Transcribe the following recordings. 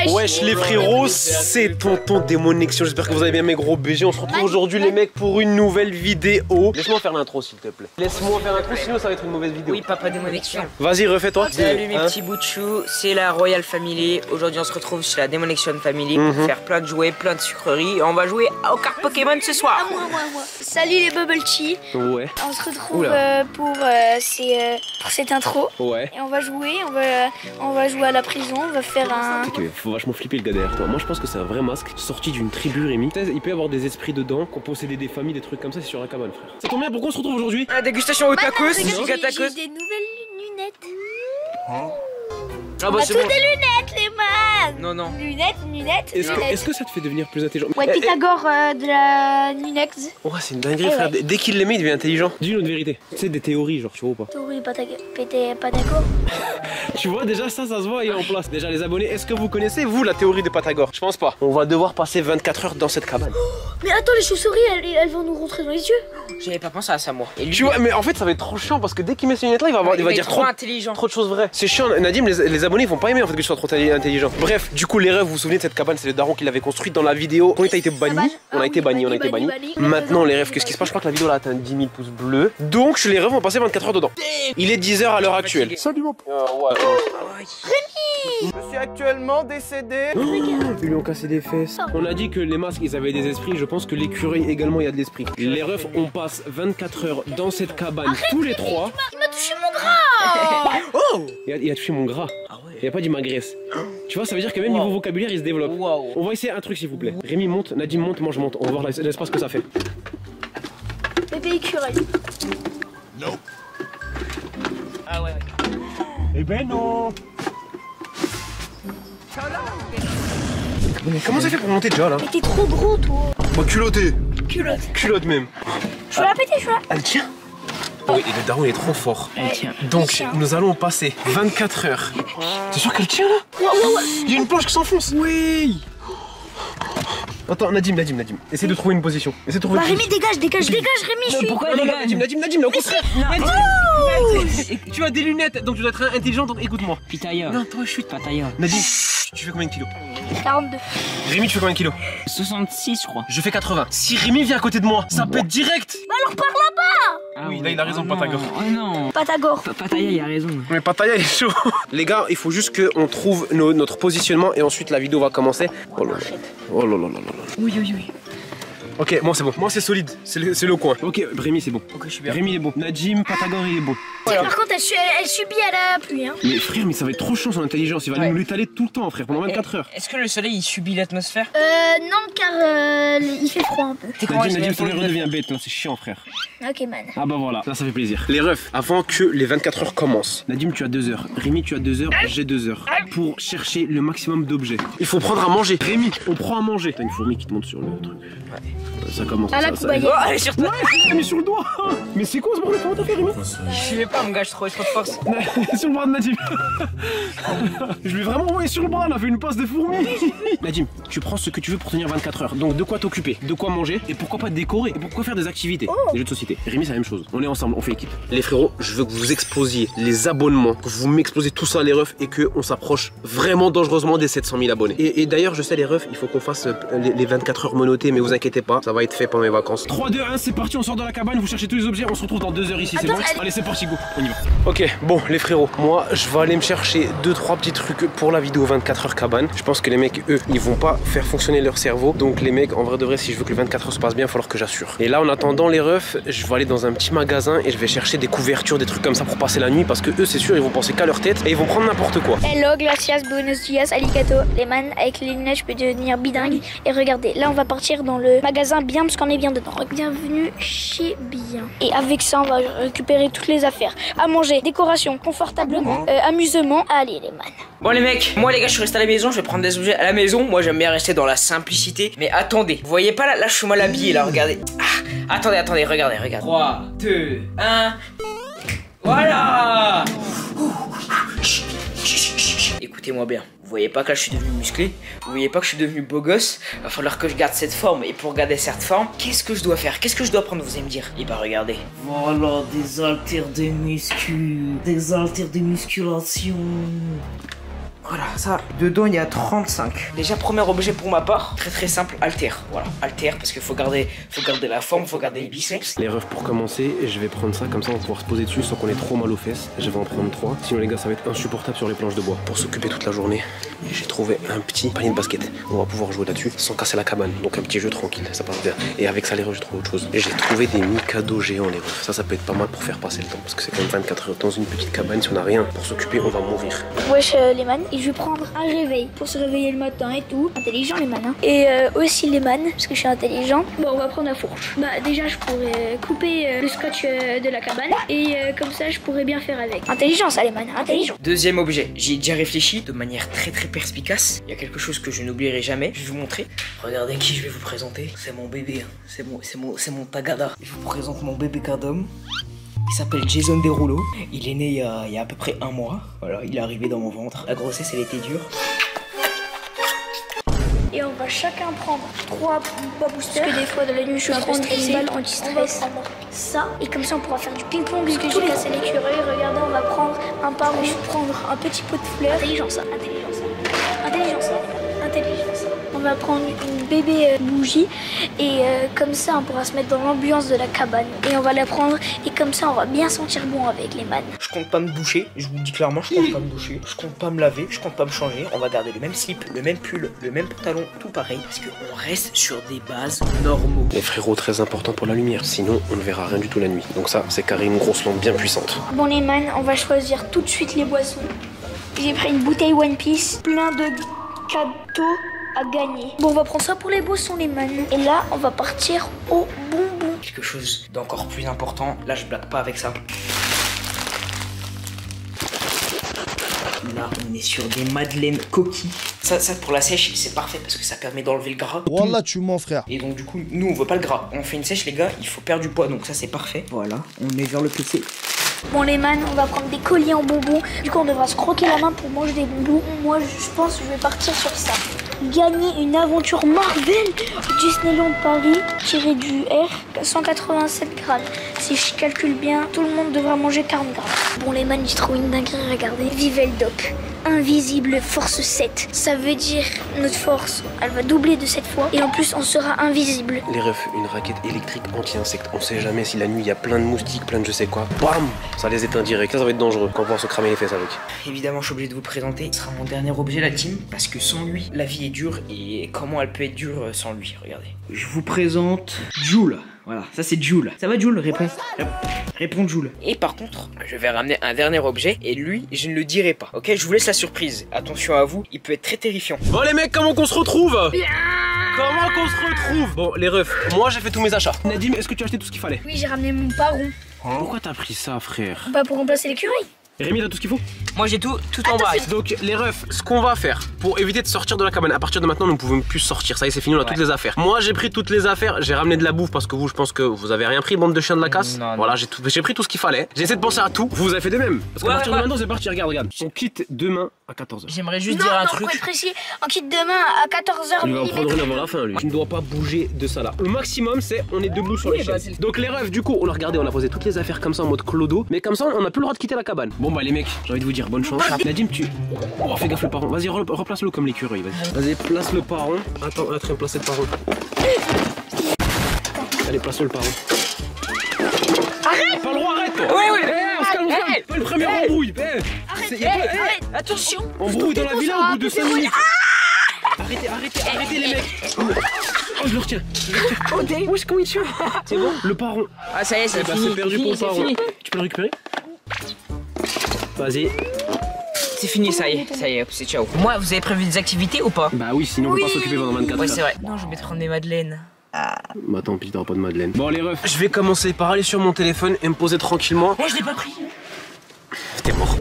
Wesh les frérots, c'est Tonton Démonexion. J'espère que vous allez bien mes gros BG. On se retrouve aujourd'hui les mecs pour une nouvelle vidéo. Laisse-moi faire l'intro s'il te plaît. Laisse-moi faire l'intro sinon ça va être une mauvaise vidéo. Oui papa Démonexion. Vas-y refais-toi. Salut mes petits bouts de chou, c'est la Royal Family. Aujourd'hui on se retrouve chez la Démonexion Family pour faire plein de jouets, plein de sucreries. Et on va jouer aux cartes Pokémon ce soir. Moi. Salut les Bubble Tea. Ouais. On se retrouve pour cette intro. Ouais. Et on va jouer, on va jouer à la prison, on va faire un... Faut vachement flipper le gars derrière toi. Moi je pense que c'est un vrai masque sorti d'une tribu Rémi. Il peut y avoir des esprits dedans, qu'on posséder des familles, des trucs comme ça, c'est sur un cabane frère. Ça tombe bien, pourquoi on se retrouve aujourd'hui? La dégustation au tacos, J'ai des nouvelles lunettes. Ah bah On a c'est tous bon. des lunettes les man. Non. Lunettes. Est-ce que ça te fait devenir plus intelligent? Ouais, Pythagore de la lunette. Ouais, c'est une dinguerie frère. Ouais. Dès qu'il les met, il devient intelligent. Dis-nous une vérité. Tu sais, des théories, genre, tu vois ou pas? Théorie pas d'accord. Tu vois, déjà ça se voit, il est en place. Déjà les abonnés, est-ce que vous connaissez vous la théorie de Pythagore? Je pense pas. On va devoir passer 24 heures dans cette cabane. Mais attends, les chauves-souris, elles vont nous rentrer dans les yeux. J'avais pas pensé à ça moi. Et lui, Tu vois, mais en fait ça va être trop chiant parce que dès qu'il met ces lunettes là, il va dire trop intelligent. trop de choses vraies. C'est chiant, Nadim, les abonnés ils vont pas aimer en fait que je sois trop intelligent. Bref, du coup les rêves, vous vous souvenez de cette cabane, c'est le daron qui l'avait construite dans la vidéo. On a été banni, on a été banni. Maintenant les rêves, qu'est-ce qui se passe? Je crois que la vidéo là a atteint 10 000 pouces bleus. Donc les rêves vont passer 24 heures dedans. Il est 10 h à l'heure actuelle. Salut mon pote. Je suis actuellement décédé. Ils lui ont cassé des fesses. On a dit que les masques ils avaient des esprits, je pense que l'écureuil également il y a de l'esprit. Les refs, on passe 24 heures dans cette cabane tous les trois. Il m'a touché mon gras. Oh. Il a touché mon gras. Il a pas dit ma graisse. Tu vois, ça veut dire que même niveau vocabulaire il se développe. Wow. On va essayer un truc s'il vous plaît. Rémi monte, Nadim monte, moi je monte. On va voir l'espace que ça fait. Bébé écureuil. Ah ouais. Eh ben non. Comment ça fait pour monter déjà là? Mais t'es trop gros toi. Bah culotté. Culotte même. Je vais la péter, je vais la... Elle tient. Oui, et le daron il est trop fort. Tiens. Donc nous allons passer 24 heures. T'es sûr qu'elle tient là? Il y a une planche qui s'enfonce. Oui. Attends, Nadim, essaie de trouver une position. Essaie de trouver Bah une Rémi, dégage, Rémi, je suis... Pourquoi Non, les non, gars? Nadim, là, au contraire. Tu as des lunettes, donc tu dois être intelligent, donc écoute-moi. Pitaya. Non, toi, chute. Pataya. Nadim, tu fais combien de kilos? 42. Rémi, tu fais combien de kilos? 66 je crois. Je fais 80. Si Rémi vient à côté de moi, ça pète direct. Bah alors par là-bas. Ah Oui, ouais. là, il a raison, Oh non. Pythagore. Oh non. Pythagore. Pataya il a raison. Mais Pataya, il est chaud. Les gars, il faut juste qu'on trouve notre positionnement et ensuite la vidéo va commencer. Oh là là. Oh là là là là. Oui. Ok, moi c'est bon. Moi c'est solide. C'est le coin. Ok, Rémi c'est bon. Ok, je suis bien. Rémi il est bon. Nadim, Pythagore il est bon. Par contre, elle subit à la pluie. Hein. Mais frère, mais ça va être trop chiant son intelligence. Il va nous l'étaler tout le temps, frère, pendant 24 heures. Est-ce que le soleil il subit l'atmosphère? Non, car il fait froid un peu. T'es comment Nadim, ça redevient bête là, c'est chiant, frère. Ok, man. Ah bah voilà, ça fait plaisir. Les refs, avant que les 24 heures commencent, Nadim, tu as 2 heures. Rémi, tu as 2 heures. J'ai 2 heures. Pour chercher le maximum d'objets. Il faut prendre à manger. Rémi, on prend à manger. T'as une fourmi qui te monte sur le truc. Ça commence. À la ça, poubelle. Oh, allez sur toi. Ouais, mais sur le doigt. Mais c'est quoi ce bordel? Comment t'as fait, Rémi? Je vais pas mon gars, je trouve trop de force. Sur le bras de Nadim. Je lui ai vraiment envoyé sur le bras, on a fait une passe de fourmi. Nadim, tu prends ce que tu veux pour tenir 24 heures. Donc de quoi t'occuper, de quoi manger et pourquoi pas décorer et pourquoi faire des activités, des jeux de société. Rémi c'est la même chose, on est ensemble, on fait équipe. Les frérots, je veux que vous explosiez les abonnements, que vous m'explosez tout ça les refs et qu'on s'approche vraiment dangereusement des 700 000 abonnés. Et d'ailleurs je sais les refs, il faut qu'on fasse les 24 heures menotées, mais vous inquiétez pas, ça va être fait pendant mes vacances. 3, 2, 1, c'est parti, on sort de la cabane, vous cherchez tous les objets, on se retrouve dans 2 heures ici, c'est bon? Allez c'est parti, go, on y va. Ok, bon les frérots, moi je vais aller me chercher 2-3 petits trucs pour la vidéo 24 heures cabane. Je pense que les mecs, eux, ils vont pas faire fonctionner leur cerveau. Donc les mecs, en vrai de vrai, si je veux que le 24 heures se passe bien, il va falloir que j'assure. Et là, en attendant les refs, je vais aller dans un petit magasin et je vais chercher des couvertures, des trucs comme ça pour passer la nuit parce que eux, c'est sûr, ils vont penser qu'à leur tête et ils vont prendre n'importe quoi. Hello, glacias, buenos dias, alicato. Les man, avec les lunettes, je peux devenir bidingue. Et regardez, là, on va partir dans le magasin bien parce qu'on est bien dedans. Bienvenue chez Bien. Et avec ça, on va récupérer toutes les affaires. À manger, décoration, confortablement, amusement. Allez, les man. Bon les mecs, moi les gars je suis resté à la maison, je vais prendre des objets à la maison. Moi j'aime bien rester dans la simplicité. Mais attendez, vous voyez pas là je suis mal habillé là, regardez. Attendez, regardez. 3, 2, 1. Voilà. Écoutez-moi bien, vous voyez pas que là je suis devenu musclé? Vous voyez pas que je suis devenu beau gosse? Va falloir que je garde cette forme. Et pour garder cette forme, qu'est-ce que je dois faire? Qu'est-ce que je dois prendre, vous allez me dire? Et bah regardez. Voilà, des haltères de muscu. Des haltères de musculation. Voilà, ça, dedans il y a 35. Déjà, premier objet pour ma part, très simple, haltère. Voilà, haltère, parce qu'il faut garder la forme, faut garder les biceps. Les refs, pour commencer, je vais prendre ça, comme ça on va pouvoir se poser dessus sans qu'on ait trop mal aux fesses. Je vais en prendre 3. Sinon les gars, ça va être insupportable sur les planches de bois. Pour s'occuper toute la journée, j'ai trouvé un petit panier de basket. On va pouvoir jouer là-dessus sans casser la cabane. Donc un petit jeu tranquille, ça passe bien. Et avec ça les refs, j'ai trouvé autre chose. J'ai trouvé des Mikado géants les refs. Ça peut être pas mal pour faire passer le temps. Parce que c'est quand même 24 heures dans une petite cabane. Si on n'a rien pour s'occuper, on va mourir. Wesh les man, et je vais prendre un réveil pour se réveiller le matin et tout. Intelligent les man, hein. Et aussi les man, parce que je suis intelligent. Bon, on va prendre la fourche. Bah déjà je pourrais couper le scotch de la cabane. Et comme ça je pourrais bien faire avec. Intelligent ça les man, intelligent. Deuxième objet, j'y ai déjà réfléchi de manière très perspicace. Il y a quelque chose que je n'oublierai jamais. Je vais vous montrer. Regardez qui je vais vous présenter. C'est mon bébé, hein. C'est mon Tagada. Je vous présente mon bébé Cardom. Il s'appelle Jason Derulo. Il est né il y a à peu près 1 mois. Voilà, il est arrivé dans mon ventre. La grossesse, elle était dure. Et on va chacun prendre 3 boosters. Parce que des fois de la nuit je suis un peu stressée. Une balle anti-stress. On va prendre ça. Et comme ça on pourra faire du ping-pong. Puisque j'ai cassé l'écureuil. Regardez, on va prendre un par un. Je vais prendre un petit pot de fleurs. Intelligent ça. Intelligent ça. Intelligent ça. Intelligent ça. On va prendre une bébé bougie. Et comme ça on pourra se mettre dans l'ambiance de la cabane. Et on va la prendre. Et comme ça on va bien sentir bon avec les man. Je compte pas me doucher. Je vous le dis clairement, je compte pas me doucher. Je compte pas me laver. Je compte pas me changer. On va garder le même slip, le même pull, le même pantalon, tout pareil. Parce qu'on reste sur des bases normaux. Les frérots, très important pour la lumière. Sinon, on ne verra rien du tout la nuit. Donc ça, c'est carré une grosse lampe bien puissante. Bon les man, on va choisir tout de suite les boissons. J'ai pris une bouteille One Piece, plein de cadeaux à gagner. Bon, on va prendre ça pour les boissons les man. Et là, on va partir au bonbon. Quelque chose d'encore plus important. Là, je blague pas avec ça. Là, on est sur des madeleines coquilles. Ça pour la sèche, c'est parfait parce que ça permet d'enlever le gras. Wallah, tu mens, frère. Et donc, du coup, nous, on veut pas le gras. On fait une sèche, les gars, il faut perdre du poids. Donc, ça, c'est parfait. Voilà, on met vers le PC. Bon les man, on va prendre des colliers en bonbons. Du coup, on devra se croquer la main pour manger des bonbons. Moi, je pense que je vais partir sur ça. Gagner une aventure Marvel Disneyland Paris tiré du R, 187 grammes. Si je calcule bien, tout le monde devra manger 40 grammes. Bon les man, j'ai trouvé une dinguerie, regardez. Viveldop, invisible force 7. Ça veut dire notre force, elle va doubler de 7 fois. Et en plus, on sera invisible. Les refs, une raquette électrique anti-insecte. On sait jamais si la nuit il y a plein de moustiques, plein de je sais quoi. Bam, ça les éteint direct. Ça va être dangereux. On va pouvoir se cramer les fesses avec. Évidemment, je suis obligé de vous présenter. Ce sera mon dernier objet, la team. Parce que sans lui, la vie est dure. Et comment elle peut être dure sans lui? Regardez. Je vous présente Joule. Voilà, ça c'est Joule. Ça va Joule? Réponds. Réponds Joule. Et par contre, je vais ramener un dernier objet. Et lui, je ne le dirai pas. Ok, je vous laisse la surprise. Attention à vous, il peut être très terrifiant. Bon les mecs, comment qu'on se retrouve? Comment qu'on se retrouve? Bon les refs, moi j'ai fait tous mes achats. Nadim, est-ce que tu as acheté tout ce qu'il fallait? Oui, j'ai ramené mon paron. Pourquoi t'as pris ça frère? Bah pour remplacer l'écureuil. Rémi, t'as tout ce qu'il faut? Moi j'ai tout en bas. Donc les refs, ce qu'on va faire pour éviter de sortir de la cabane, à partir de maintenant nous ne pouvons plus sortir, ça y est c'est fini, on a toutes les affaires. Moi j'ai pris toutes les affaires, j'ai ramené de la bouffe parce que vous je pense que vous avez rien pris, bande de chiens de la casse. Non, voilà, j'ai pris tout ce qu'il fallait, j'ai essayé de penser à tout, vous avez fait de même. Parce qu'à partir de maintenant c'est parti, regarde. On quitte demain à 14h. J'aimerais juste dire un truc. Pour être précis, on quitte demain à 14h. Il va en prendre une avant la fin lui. Tu ne dois pas bouger de ça là. Le maximum c'est on est debout sur les chaises. Donc les refs du coup on a regardé, on a posé toutes les affaires comme ça en mode clodo, mais comme ça on a plus le droit de quitter la cabane. Bon bah les mecs, j'ai envie de vous dire bonne chance. Nadim tu... Oh fais gaffe le paron, vas-y replace-le comme l'écureuil, vas-y place le paron. Attends, on est en train de placer le paron. Allez place le paron. Arrête. Pas le droit, arrête toi. Ouais. On se calme. Pas le premier embrouille. Arrête. Attention. Embrouille dans la villa au bout de 5 minutes. Arrêtez les mecs. Oh je le retiens. Oh wesh comment il tue. C'est bon. Le paron. Ah ça y est, c'est fini. C'est perdu pour le paron. Tu peux le récupérer? Vas-y. C'est fini, ça y est, c'est ciao. Moi, vous avez prévu des activités ou pas? Bah oui, sinon on peut pas s'occuper pendant 24 heures. Ouais, c'est vrai. Non, je vais te prendre des madeleines. Bah tant pis, t'auras pas de madeleine. Bon les refs, je vais commencer par aller sur mon téléphone et me poser tranquillement. Moi je l'ai pas pris. T'es mort.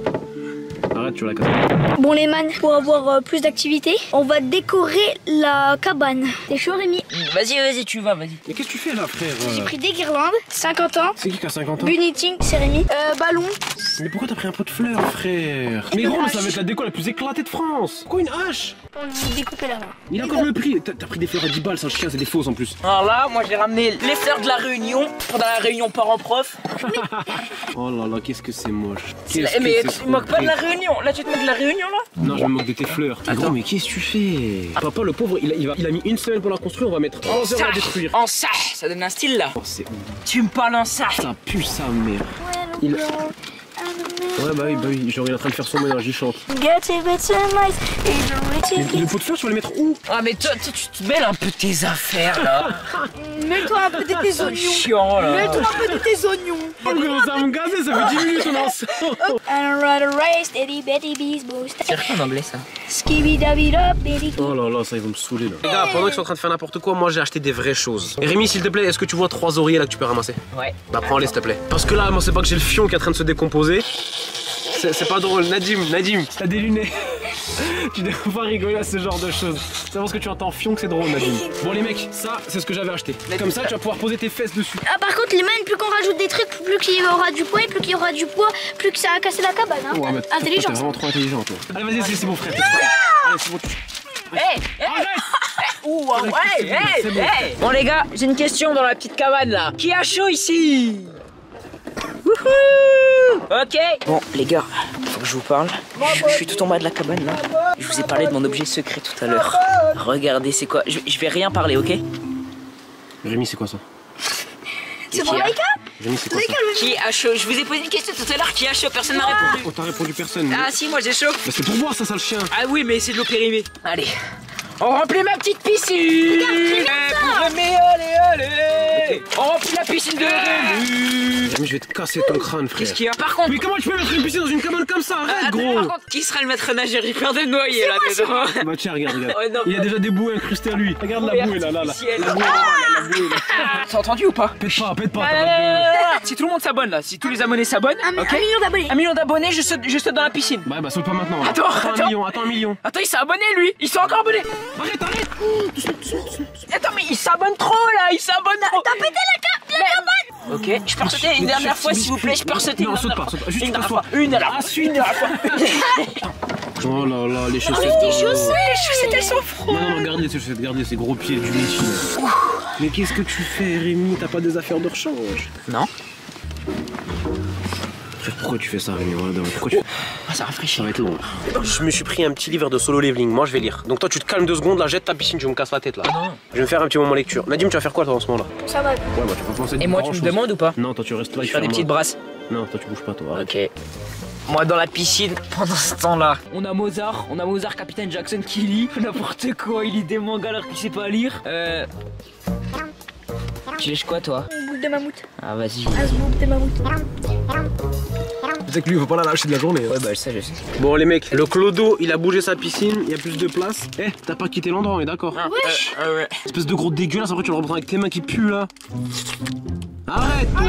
Arrête, tu vas la casser. Bon les man, pour avoir plus d'activités, on va décorer la cabane. T'es chaud Rémi? Vas-y, tu vas, vas-y. Mais qu'est-ce que tu fais là frère? J'ai pris des guirlandes, 50 ans. C'est qui a 50 ans? Buniting, c'est Rémi. Ballon. Mais pourquoi t'as pris un pot de fleurs frère? Mais gros, ça va être la déco la plus éclatée de France. Pourquoi une hache? On va découper la main. Il a encore le prix. T'as pris des fleurs à 10 balles, ça chien, c'est des fausses en plus. Alors là, moi j'ai ramené les fleurs de la réunion pendant la réunion parents-prof. Oh là là, qu'est-ce que c'est moche. Mais tu te moques pas de la réunion. là tu te moques de la réunion là? Non, je me moque de tes fleurs. Attends, mais qu'est-ce que tu fais? Papa, le pauvre, il a mis une semaine pour la construire, on va mettre 11 heures à la détruire. En ça, ça donne un style là. Oh, c'est Tu me parles en ça. ça pue sa mère. Il... Ouais, bah oui, genre il est en train de faire son ménage, il chante. Les pots de fleurs, tu vas les mettre où? Ah mais toi, tu te mêles un peu tes affaires là. Mets-toi un peu de tes oignons. Chiant là. Mets-toi un peu de tes oignons. Oh, mais ça va me gazer, ça fait 10 minutes on est ensemble. And run a race, Teddy Betty Bees Boost. C'est rien en anglais ça. Oh là là, ça ils vont me saouler là. Les gars, pendant qu'ils sont en train de faire n'importe quoi, moi j'ai acheté des vraies choses. Et Rémi, s'il te plaît, est-ce que tu vois 3 oreillers là que tu peux ramasser? Ouais. Bah prends-les s'il te plaît. Parce que là, moi c'est pas que j'ai le fion qui est en train de se décomposer. C'est pas drôle. Nadim, t'as des lunettes. Tu devrais pas rigoler à ce genre de choses. C'est parce que tu entends fion que c'est drôle, Nadim. Bon les mecs, ça c'est ce que j'avais acheté. Comme ça tu vas pouvoir poser tes fesses dessus. Ah, par contre, les mains, plus qu'on rajoute des trucs, plus qu'il y aura du poids, et plus qu'il y aura du poids, plus que ça a cassé la cabane. Hein. Ouais, mais t'es Intelligent. vraiment trop intelligent toi. Allez vas-y, c'est bon frère. Allez, c'est bon. Ouh, ouais, Bon les gars, j'ai une question dans la petite cabane là. Qui a chaud ici? Wouhou! Ok. Bon les gars, faut que je vous parle. Je suis tout en bas de la cabane là. Je vous ai parlé de mon objet secret tout à l'heure. Regardez c'est quoi. Je vais rien parler, ok? Rémi, c'est quoi ça? C'est pour Laïka? Rémi, c'est quoi ça? Qui a chaud? Je vous ai posé une question tout à l'heure. Qui a chaud? Personne m'a répondu. Oh, t'as répondu personne. Ah si, moi j'ai chaud. Bah, c'est pour boire ça le chien. Ah oui, mais c'est de l'eau périmée. Allez. On remplit ma petite piscine. Pour Rémi, allez. On remplit la piscine de Rémi. Rémi, je vais te casser ton crâne, frère. Qu'est-ce qu'il y a? Par contre. Mais comment tu peux mettre une piscine dans une cabane comme ça? Arrête, gros. Par contre, qui sera le maître nageur? J'ai peur de me noyer là dedans. Bah tiens, regarde. Ouais, non, Il y a déjà des bouées incrustées à lui. Regarde la bouée là. La bouée là. T'as entendu ou pas? Pète pas. Si tout le monde s'abonne là, si tous les abonnés s'abonnent, Un million d'abonnés. 1 million d'abonnés, je saute dans la piscine. Bah saute pas maintenant. Attends. Un million. Attends, il s'est abonné lui. Il s'est encore abonné. Arrête. Attends, mais il s'abonne trop là. Il s'abonne trop. T'as pété la cabane. Ok, je peux sauter une dernière fois s'il vous plaît. Je peux sauter. Non, saute pas. Juste une fois. Une à la fois. Oh là là, les chaussettes. Tes chaussettes. Les chaussettes elles sont froides. Non, regardez ces chaussettes, regardez ces gros pieds du métier. Mais qu'est-ce que tu fais, Rémi? T'as pas des affaires de rechange? Non. Pourquoi tu fais ça, Rémi? Pourquoi tu... Ça rafraîchit. Ça va être long. Je me suis pris un petit livre de solo leveling, moi je vais lire. Donc toi tu te calmes 2 secondes, là jette ta piscine, tu me casses la tête là. Non. Je vais me faire un petit moment lecture. Nadim, tu vas faire quoi toi en ce moment là? Ça va. Ouais, bah tu peux penser. Et moi tu me demandes ou pas? Non, toi tu restes là, Je vais faire des petites brasses. Non, toi tu bouges pas toi. Arrête. Ok. Moi dans la piscine, pendant ce temps-là, on a Mozart, Capitaine Jackson qui lit n'importe quoi, il lit des mangas alors qu'il sait pas lire. Tu lèches quoi toi? Boucle de mammouth. Ah vas-y. Boucle de mammouth. Tu sais que lui il faut pas la lâcher de la journée. Ouais bah je sais. Bon les mecs, le clodo il a bougé sa piscine, il y a plus de place. Eh, t'as pas quitté l'endroit, on est d'accord? Ouais. Espèce de gros dégueulasse, après tu le reprends avec tes mains qui puent là. Arrête toi.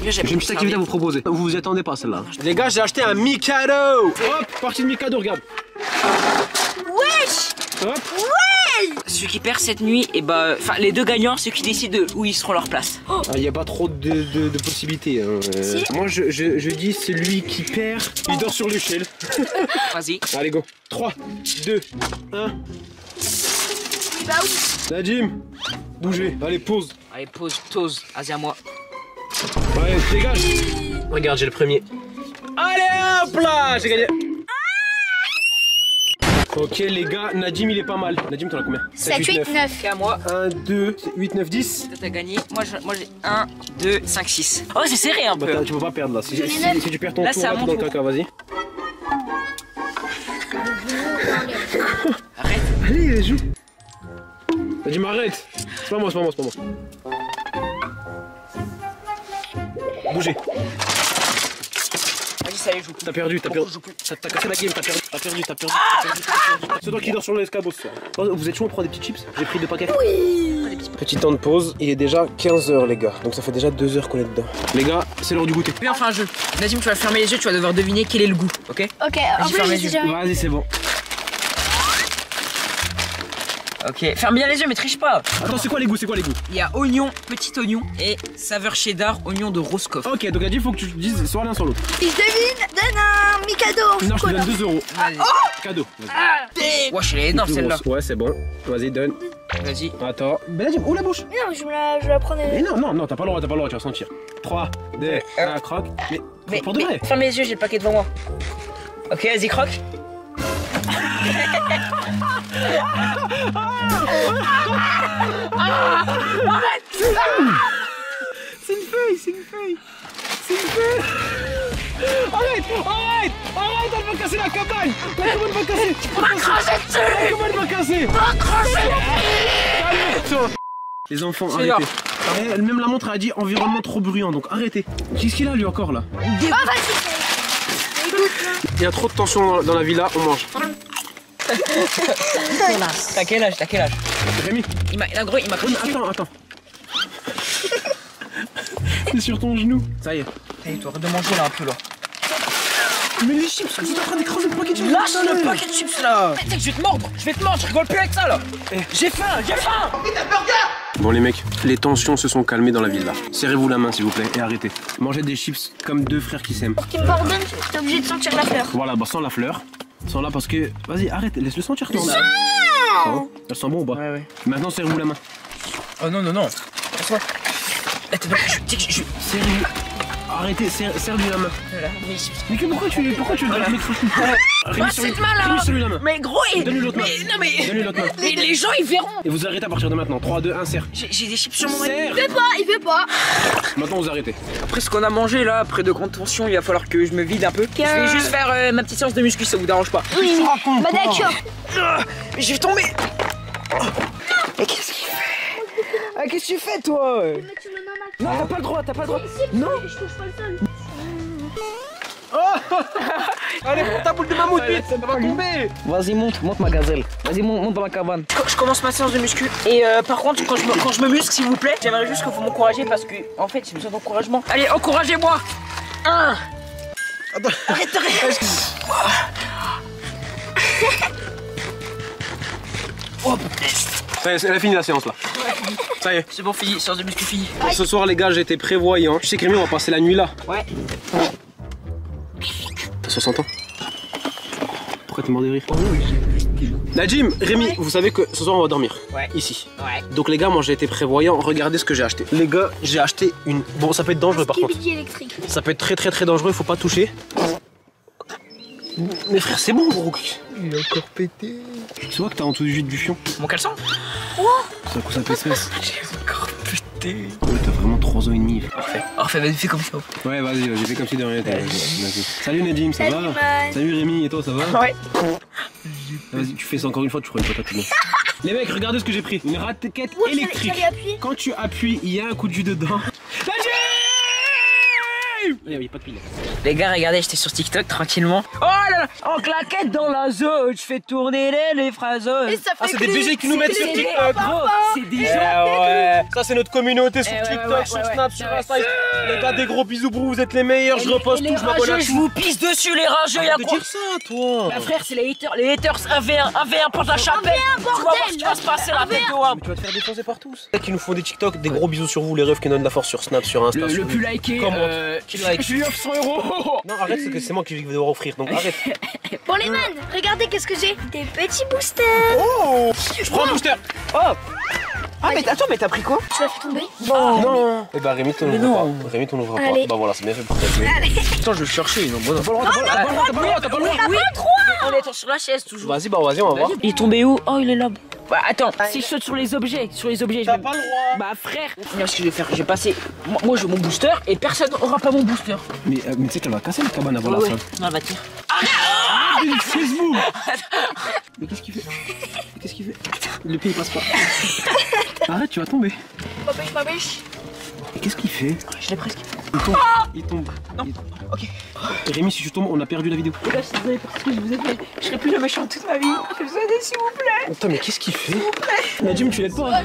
J'ai une petite activité à vous proposer. Vous vous y attendez pas celle-là. Les gars, j'ai acheté un Mikado. Hop, partie de Mikado, regarde. Wesh. Hop. Celui qui perd cette nuit, et bah, enfin les deux gagnants, ceux qui décident où ils seront leur place. Il n'y a pas trop de possibilités. Hein. Moi je dis celui qui perd, il dort sur l'échelle. Vas-y. Allez go. 3, 2, 1. Bah oui. Nadim, bougez. Allez, pause. Allez, pause, vas-y à moi. Allez, dégage. Regarde, j'ai le premier. Allez hop là, j'ai gagné. Ok les gars, Nadim il est pas mal. Nadim t'en as combien? 7, 8, 9. Ok à moi. 1, 2, 8, 9, 10. Toi t'as gagné. Moi j'ai 1, 2, 5, 6. Oh c'est serré un peu. Tu peux pas perdre là. Si tu perds ton Là, tour, c'est à là, mon dans le tour. caca, vas-y. Arrête. Allez, joue. Nadim arrête. C'est pas moi. Bougez. Vas-y, ça y est, joue. T'as perdu. T'as cassé la game, t'as perdu. C'est toi qui dors sur l'escabeau ce soir. Oh, vous êtes chaud, on prend des petits chips? J'ai pris 2 paquets. Oui. Petit temps de pause, il est déjà 15h les gars. Donc ça fait déjà 2 heures qu'on est dedans. Les gars, c'est l'heure du goûter. Puis enfin un jeu. Nazim, tu vas fermer les yeux, tu vas devoir deviner quel est le goût, ok? Ok, en ferme plus les j'ai yeux. déjà. Vas-y, c'est bon. Ok, ferme bien les yeux mais triche pas. Attends, c'est quoi les goûts? Il y a oignon, petit oignon et saveur cheddar, oignon de Roscoff. Ok, donc Nadim, faut que tu dises soit l'un soit l'autre. Si je devine, donne un Mikado. Non, je te donne 2 euros. Vas-y. Cadeau. Vas-y. Wesh, elle est énorme celle-là. Ouais, c'est bon. Vas-y, donne. Vas-y. Attends. Ben Nadim, ouvre la bouche. Non, je la prenais. Mais non, t'as pas le droit, tu vas sentir. 3, 2, 1, croque. Mais pour de vrai. Ferme les yeux, j'ai le paquet devant moi. Ok, vas-y, croque. C'est une feuille, c'est une feuille. C'est une feuille. Arrête, arrête, arrête, elle va casser la cabane. La cabane va casser. Tu peux pas cracher dessus. La cabane va casser. Pas cracher. Les enfants, arrêtez. Même la montre a dit environnement trop bruyant, donc arrêtez. Qu'est-ce qu'il a lui encore là? Il y a trop de tension dans la villa, on mange. T'as quel âge? T'as quel âge? Rémi. Il m'a craché. Attends. C'est sur ton genou. Ça y est. Hey, tu arrêtes de manger là un peu là. Mais les chips, vous êtes en train d'écraser le paquet de chips. Lâche le paquet de chips là. Tu sais que je vais te mordre, je rigole plus avec ça là. J'ai faim. Bon les mecs, les tensions se sont calmées dans la villa. Serrez-vous la main s'il vous plaît et arrêtez. Mangez des chips comme deux frères qui s'aiment. Pour qu'il me pardonne, t'es obligé de sentir la fleur. Voilà, bah sans la fleur. Sans là parce que... Vas-y, arrête, laisse-le sentir toi. Ça va? Elle sent bon ou pas? Ouais. Maintenant serrez-vous la main. Oh non. Laisse-moi. Serrez-vous. Arrêtez, serre-lui la main. Voilà, oui. Mais pourquoi tu veux Voilà. C'est mal là. Rémi, la main. Mais gros, Donne-lui l'autre main. Non mais. Donne-lui l'autre main. Les gens ils verront. Et vous arrêtez à partir de maintenant. 3, 2, 1, serre. J'ai des chips sur mon Serre. Il veut pas. Maintenant vous arrêtez. Après ce qu'on a mangé là, après de contention, il va falloir que je me vide un peu. Je vais juste faire ma petite séance de muscu, ça vous dérange pas? Oui, bah d'accord. Je vais tomber. Mais qu'est-ce qu'il fait? Ah, qu'est-ce que tu fais toi? Non, t'as pas le droit. Non. Je touche pas le sol. Allez, prends ta boule de mammouth vite, ça va tomber. Vas-y, monte ma gazelle. Vas-y, monte dans la cabane. Je commence ma séance de muscu. Et par contre, quand je me muscle, s'il vous plaît, j'aimerais juste que vous m'encouragez parce que, en fait, j'ai besoin d'encouragement. Allez, encouragez-moi. 1. Arrête. Oh, Ça y est, elle a fini la séance là. Ça y est. c'est bon, fini, séance de muscu fini. Ce soir les gars, j'étais prévoyant. Tu sais que Rémi, on va passer la nuit là. Ouais. T'as 60 ans. Pourquoi t'es mort de rire? Najim, Rémi, vous savez que ce soir on va dormir. Ouais. Ici. Ouais. Donc les gars, moi j'ai été prévoyant. Regardez ce que j'ai acheté. Les gars, j'ai acheté une... Bon, ça peut être dangereux par contre. Skibidi électrique. Ça peut être très dangereux, faut pas toucher. Mais frère, c'est bon, gros. Il est encore pété. Tu vois que t'as en dessous du jus du fion? Mon caleçon? Ça coûte un peu stress. J'ai encore pété. Ouais, t'as vraiment 3 ans et demi. Parfait, vas-y, fais comme ça. Ouais, vas-y, fais comme si de rien était. Vas-y. Salut Nadim, ça Salut, va? man. Salut Rémi, et toi, ça va? Ouais. Vas-y, tu fais ça encore une fois, tu feras une patate. Les mecs, regardez ce que j'ai pris. Une raquette électrique. Fallait appuyer. Quand tu appuies, il y a un coup de jus dedans. Najim! Il y a pas de pile. Les gars, regardez, j'étais sur TikTok tranquillement. Oh là là, en claquette dans la zone, je fais tourner les phrases. Et ça fait Ah, c'est des BG qui nous mettent sur TikTok. C'est des gens. Ouais. Ça, c'est notre communauté sur Eh ouais, TikTok, ouais, sur ouais, Snap, ouais. sur Insta. Les gars, des gros bisous, brou, vous êtes les meilleurs. Je reposte tout, je m'abonne à Je tout. vous pisse dessus, les rageux, y'a De quoi? dire ça, toi. Bah frère, c'est les haters 1v1 pour la chapelle. Tu vas voir ce qui va se passer la tête de Wam. Tu vas te faire défoncer par tous. Qui nous font des TikTok, des gros bisous sur vous, les refs qui donnent de la force sur Snap, sur Insta. Le plus liké, Qui like. je lui offre 100 €. Non, arrête, c'est moi qui vais devoir offrir, donc arrête. Bon les man, regardez qu'est-ce que j'ai. Des petits boosters. Oh, je prends un booster. Oh. Ah mais attends, mais t'as pris quoi? Tu l'as fait tomber. Non. Eh bah Rémi, t'en ouvres pas. Rémi, t'en ouvres pas. Allez. Bah voilà, c'est bien fait pour toi. Attends, je vais le chercher. Non, bon, T'as pas le droit, t'as pas le droit. oui. On est sur la chaise toujours. Vas-y, bah vas-y, on va voir. Il est tombé où? Oh, il est là. Bah attends, si je saute sur les objets, je T'as vais... pas le droit. Bah frère, regarde ce que je vais faire, je vais passer... Moi je veux mon booster et personne aura pas mon booster. Mais tu sais qu'elle va casser la cabane avant Ouais, la ouais. fin. Non, elle va tirer. Facebook. Mais qu'est-ce qu'il fait? Qu'est-ce qu'il fait? Le pied il passe pas. Arrête, tu vas tomber. Ma bêche. Mais qu'est-ce qu'il fait? Je l'ai presque. Il tombe. Non. Ok. Rémi, si tu tombes, on a perdu la vidéo. Les gars, je suis désolé parce que je vous ai fait. Je serai plus jamais méchant toute ma vie. Je vous aide s'il vous plaît. Putain, mais qu'est-ce qu'il fait? Najim, tu l'aides pas?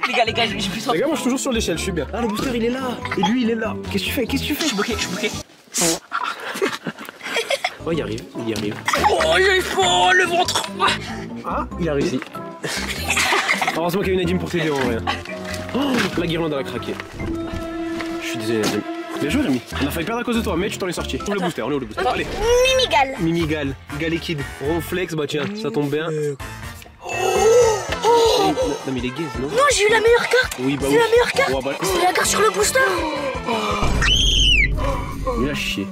Les gars, j'ai plus Les gars, moi je suis toujours sur l'échelle, je suis bien. Ah, le booster il est là. Et lui il est là. Qu'est-ce que tu fais? Qu'est-ce que tu fais? Je suis bloqué. Oh, il arrive. Oh, j'ai faim, le ventre. Ah, il a réussi. Heureusement qu'il y a une Nadim pour t'aider en vrai. Oh, la guirlande elle a craqué. Je suis désolé Nadim. Bien joué Rémi. On a failli perdre à cause de toi, mais tu t'en es sorti. On est au booster, Allez. Mimigal. Mimigal, Galekid, Ronflex, bah tiens, ça tombe bien. Non mais il est gaze, non? Non, j'ai eu la meilleure carte. Oui, bah C'est oui. la meilleure carte. Ouais, bah, C'est la carte sur le booster. il a chier.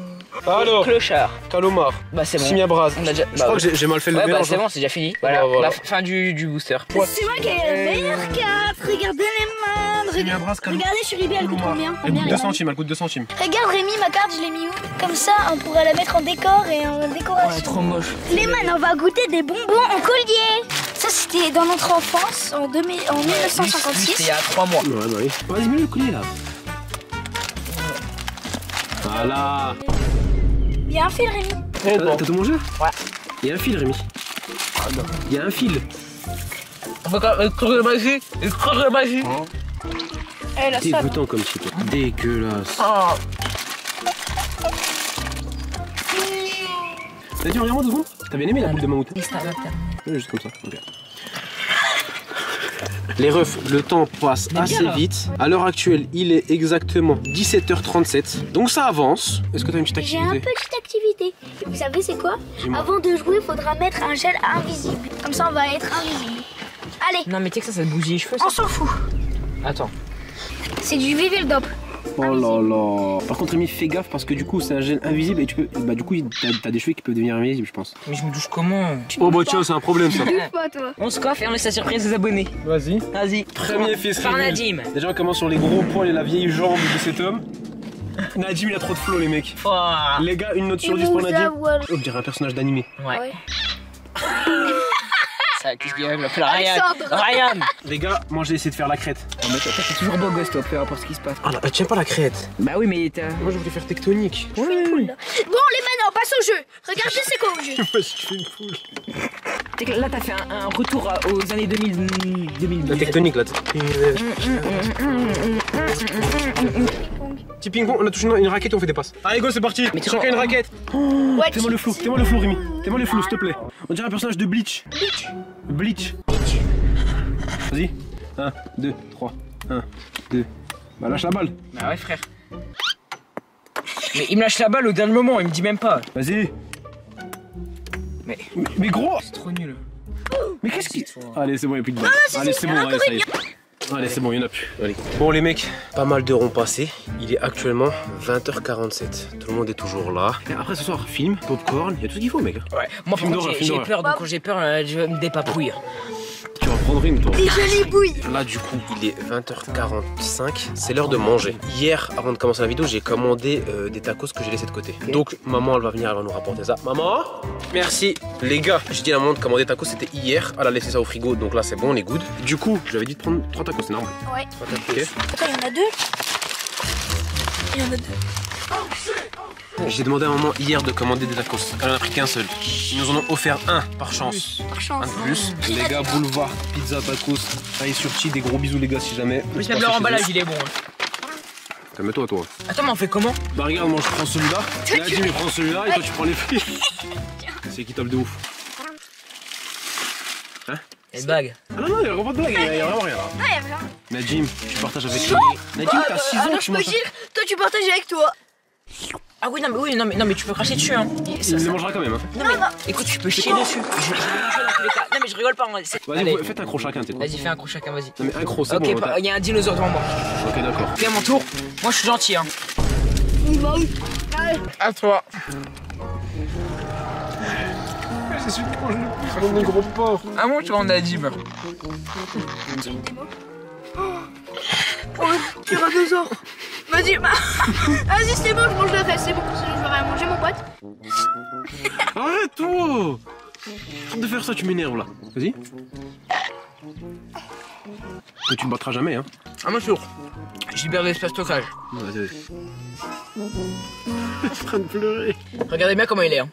Alors, Clochard. Calomar, Bah c'est bon. Simia Braz. On a déjà... Je crois que j'ai mal fait le Ouais, bah mélange. c'est bon, c'est déjà fini. Voilà, Voilà, voilà. la fin du booster. C'est moi qui ai la meilleure carte. Regardez les mains. Simia Braz, Calomar. Regardez sur eBay, elle coûte combien? Elle coûte 2 les mains centimes, elle coûte 2 centimes. Regarde Rémi, ma carte, je l'ai mis où? Comme ça, on pourrait la mettre en décor et en décoration. Ouais, trop moche. Les man, on va goûter des bonbons en collier. Ça, c'était dans notre enfance, en 1956. C'était il y a 3 mois. Ouais, bah oui. Vas-y, mets le collier là. Voilà. Il y a un fil, Rémi. T'as tout mangé? Ouais. Il y a un fil, Rémi. Il y a un fil. On va quand même crever magie. Crever magie. Elle a ça. Dégoûtant comme type. Dégueulasse. Oh. T'as dit, regarde-moi 2 secondes. T'as bien aimé la boule de mammouth? Et ça va, Ouais, juste comme ça. Ok. Les refs, le temps passe assez vite. À l'heure actuelle, il est exactement 17h37. Donc ça avance. Est-ce que tu as une petite J'ai une activité? petite activité. Vous savez, c'est quoi? Dis-moi. Avant de jouer, il faudra mettre un gel invisible. Comme ça, on va être invisible. Allez, Non mais tu sais que ça te bousille les cheveux on ça. s'en fout. Attends. C'est du Vivi le dope. Oh là là. Par contre, Rémi, fais gaffe parce que du coup, c'est un gel invisible et tu peux. Bah, du coup, t'as des cheveux qui peuvent devenir invisibles, je pense. Mais je me douche comment? Oh bah tiens, c'est un problème ça. Pas toi. On se coiffe et on laisse la surprise aux abonnés. Vas-y. Vas-y. Premier fils Par reveal. Nadim. Déjà, on commence sur les gros poils et la vieille jambe de cet homme. Nadim, il a trop de flow, les mecs. Oh. Les gars, une note sur 10 pour Nadim. On dirait un personnage d'animé. Ouais. Ça, qu'est-ce qu'il y a? Il appelle Ryan. Alexandre. Ryan. Les gars, moi j'ai essayé de faire la crête. Oh, mais t'es toujours beau gosse toi, peu importe ce qui se passe. Ah là, tiens pas la crête. Bah oui, mais t'as. Moi je voulais faire tectonique. Bon, les man, on passe au jeu. Regardez, c'est quoi au jeu? Moi je fais une poule. C'est que là, t'as fait un retour aux années 2000. La tectonique là. Petit ping-pong, on a touché une raquette et on fait des passes. Allez go, c'est parti. Mais tu Chacun vois- une raquette. Ouais, Fais-moi le flou, Rémi. Fais-moi le flou, s'il te plaît. On dirait un personnage de Bleach. Bleach. Vas-y. 1, 2, 3. 1, 2. Bah lâche la balle. Bah ouais, frère. Mais il me lâche la balle au dernier moment, il me dit même pas. Vas-y. Mais. Mais gros. C'est trop nul. Mais qu'est-ce qui. toi. Allez, c'est bon, y'a plus de balles. Allez, c'est bon, allez, ça y est. Allez, c'est bon, y'en a plus. Allez. Bon, les mecs, pas mal d'heures ont passé. Il est actuellement 20h47. Tout le monde est toujours là. Et après, ce soir, film, popcorn, il y a tout ce qu'il faut, mec. Ouais, moi Film par contre, d'horreur, film j'ai d'horreur. peur, donc quand j'ai peur, je me dépapouille. Tu vas prendre une, toi. des jolies bouilles. Là, du coup, il est 20h45. C'est l'heure de manger. Hier, avant de commencer la vidéo, j'ai commandé des tacos que j'ai laissés de côté. Donc, maman, elle va venir, elle va nous rapporter ça. Maman, merci. Les gars, j'ai dit à maman de commander tacos, c'était hier. Elle a laissé ça au frigo, donc là, c'est bon, on est good. Du coup, je lui avais dit de prendre 3 tacos, c'est normal. Ouais. 3 tacos. Attends, il y en a deux. Il y en a deux. J'ai demandé à maman hier de commander des tacos. Elle en a pris qu'un seul. Ils nous en ont offert un par chance. Par Un chance. de plus. Les gars, boulevard, pizza, tacos, taille sur chi, des gros bisous les gars si jamais. Mais même leur emballage, il est bon. Calme-toi toi. Attends, mais on fait comment? Bah regarde, moi je prends celui-là. Nadim il prend celui-là et toi tu prends les fruits. C'est équitable de ouf. Hein? Les bagues. Ah non, non, il y a pas de blague, il y a vraiment rien là. Ouais, voilà. Nadim, tu partages avec lui. Nadim, t'as 6 ans, Alors, tu je peux manges. dire, toi, tu partages avec toi. Ah oui, non, mais tu peux cracher dessus, hein. Il les mangera quand même. Hein. Non, mais écoute, tu peux chier dessus. Je vais manger dans tous les cas. Non, mais je rigole pas. Allez, Vas-y, faites un croc chacun, t'es vas-y, fais un coup chacun, vas-y. Non mais un croc, c'est Ok, bon. il y a un dinosaure devant moi. Ok, d'accord. Ok, à mon tour. Moi, je suis gentil, hein. Bah oui. Allez. À toi. C'est celui qui mange le plus, c'est mon gros porc. À mon tour, on a dit. Oh, tyrannosaure. Vas-y, vas-y, c'est bon, je mange le reste, c'est bon. Sinon, je vais rien manger, mon pote. Arrête toi. Arrête de faire ça, tu m'énerves là. Vas-y. Mais tu me battras jamais, hein. À mon tour. Je libère l'espace stockage. Vas-y, vas-y. Je suis en train de pleurer. Regardez bien comment il est, hein.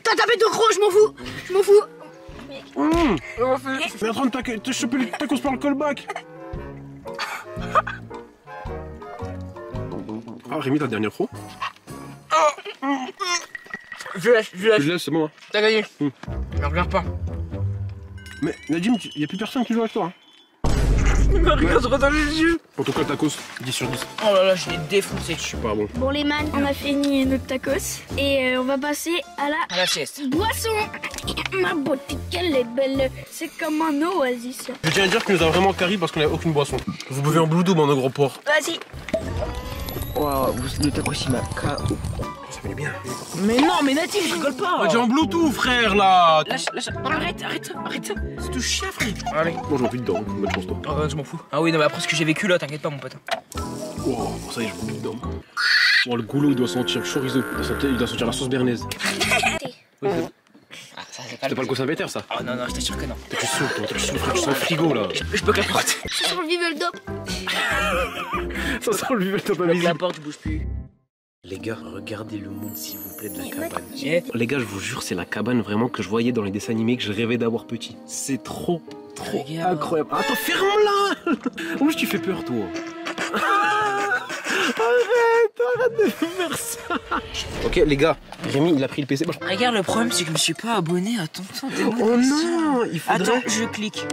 T'as tapé de gros, je m'en fous. Je m'en fous. Mais en train de te choper le tacos par le callback. Ah Rémi, ta dernière pro. Je laisse. Je laisse, c'est bon. Hein. T'as gagné. Ne regarde pas. Mais Nadim, y a plus personne qui joue avec toi. Hein. Il me regarde droit dans les yeux. En tout cas, tacos, 10 sur 10. Oh là là, je l'ai défoncé. Super bon. Bon les man, on a fini notre tacos et on va passer à À la sieste. boisson. Ma boutique, elle est belle. C'est comme un oasis. Je tiens à dire que nous avons vraiment carré parce qu'on n'a aucune boisson. Vous buvez en blue double, en gros porc. Vas-y. Waouh, le tacos il m'a KO. Ça fait du bien. Mais non, mais Natif, je rigole pas. Ah, t'es en Bluetooth, frère, là. Lâche. Arrête. C'est tout chien, frère. Allez. Moi, j'en plus dedans. Bonne chance, toi. Oh, je m'en fous. Ah oui, non, mais après ce que j'ai vécu là, t'inquiète pas, mon pote. Oh, ça y est, je m'en plus dedans. Oh, le goulot, il doit sentir le chorizo. Il doit sentir la sauce bernaise. Oui, Ah, ça c'est c'était pas le coup Saint-Péter, ça. Oh non, je t'assure que non. Tu souffles, toi, tu souffles, frère, tu sens le frigo, là. Je peux que la porte. C'est sur le Vivel Dop. Ça sent le vivel top à La porte, je bouge plus. Les gars, regardez le mood, s'il vous plaît, de la cabane. Eh. Les gars, je vous jure, c'est la cabane vraiment que je voyais dans les dessins animés que je rêvais d'avoir petit. C'est trop Regarde. incroyable. Attends, ferme-la. En plus, tu fais peur, toi. Arrête de faire ça. Ok, les gars, Rémi, il a pris le PC. Regarde, le problème c'est que je me suis pas abonné à Tonton Démon. Oh non, il faudrait... Attends, je clique.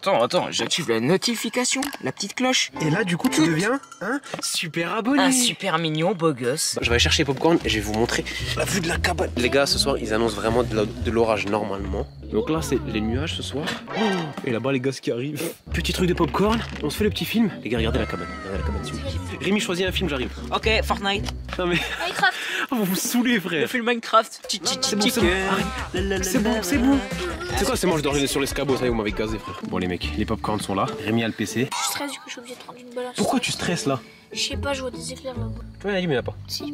Attends, j'active la notification, la petite cloche. Et là, du coup, tu deviens un super abonné. Un super mignon beau gosse. Je vais aller chercher Popcorn et je vais vous montrer la vue de la cabane. Les gars, ce soir, ils annoncent vraiment de l'orage normalement. Donc là, c'est les nuages ce soir. Oh, et là-bas, les gosses qui arrivent. Petit truc de Popcorn, on se fait le petit film. Les gars, regardez la cabane. Regardez la cabane, s'il vous plaît. Rémi, choisis un film, j'arrive. Ok, Fortnite. Non mais... Minecraft. Oh, vous vous saoulez, frère. Le film Minecraft. C'est bon, c'est bon. C'est quoi, c'est moi, je dors sur l'escabeau, ça y est, vous m'avez gazé, frère. Bon, les mecs, les popcorns sont là. Rémi a le PC. Je stresse du coup, je suis obligée de prendre une balance. Pourquoi tu stresses là? Je sais pas, je vois des éclairs là-bas. Tu vois, il mais il y en a pas. Si.